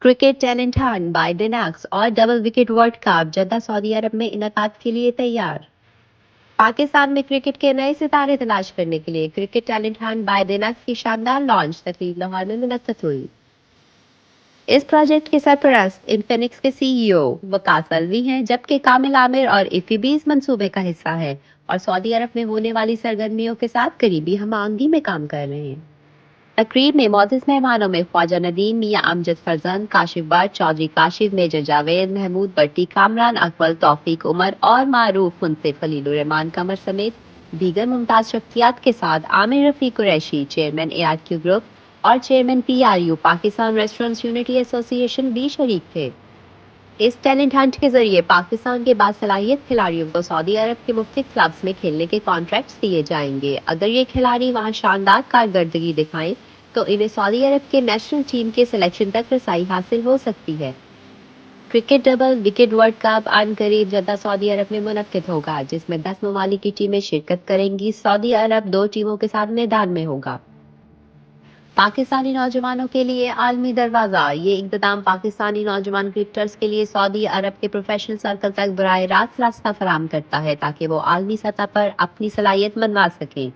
Cricket talent hunt Biden X और double wicket world cup जद्दा सऊदी अरब में इनेकाद के लिए तैयार। पाकिस्तान में क्रिकेट के नए सितारे तलाश करने के लिए cricket talent hunt Biden x की शानदार लॉन्च तकरीब लाहौर में मुनक्कद हुई। इस प्रोजेक्ट के सरपरस्त इनफिनिक्स के सीईओ वकास अलवी हैं, जबकि कामिल आमिर और इफी भी इस मंसूबे का हिस्सा है और सऊदी अरब में होने वाली सरगर्मियों के साथ करीबी हमआहंगी में काम कर रहे हैं। तकरीब में मौजूद मेहमानों में ख्वाजा नदीम, मियां अमजद फरजंद, काशिफ बट, चौधरी काशिफ, मेजर जावेद, महमूद बट्टी, कामरान अकमल, तौफीक उमर और मारूफ मुंसिफ खलीलुर रहमान कमर समेत दीगर मुमताज शख्सियात के साथ Aamir Rafiq Qureshi, chairman ARQ group और chairman PRU Pakistan restaurants unity association भी शरीक थे। इस टैलेंट हंट के जरिए पाकिस्तान के बासलाहियत खिलाड़ियों को सऊदी अरब के मुख्तलिफ क्लब्स में खेलने के कॉन्ट्रैक्ट्स दिए जाएंगे। अगर ये खिलाड़ी वहां शानदार कारकर्दगी दिखाएं तो इन्हें सऊदी अरब के नेशनल टीम के सिलेक्शन तक रसाई हासिल हो सकती है। Cricket double wicket world cup अनकरीब जद्दा सऊदी अरब में मुनक्किद होगा, जिसमें 10 ममालिक की टीमें शिरकत करेंगी। सऊदी अरब 2 टीमों के साथ मैदान में होगा। पाकिस्तानी नौजवानों के लिए आलमी दरवाजा। ये इक़्तिदाम पाकिस्तानी नौजवान क्रिकेटर्स के लिए सऊदी अरब के प्रोफेशनल सर्कल तक बराह रास्त रास्ता फराहम करता है, ताकि वो आलमी सतह पर अपनी सलाहियत मनवा सकें।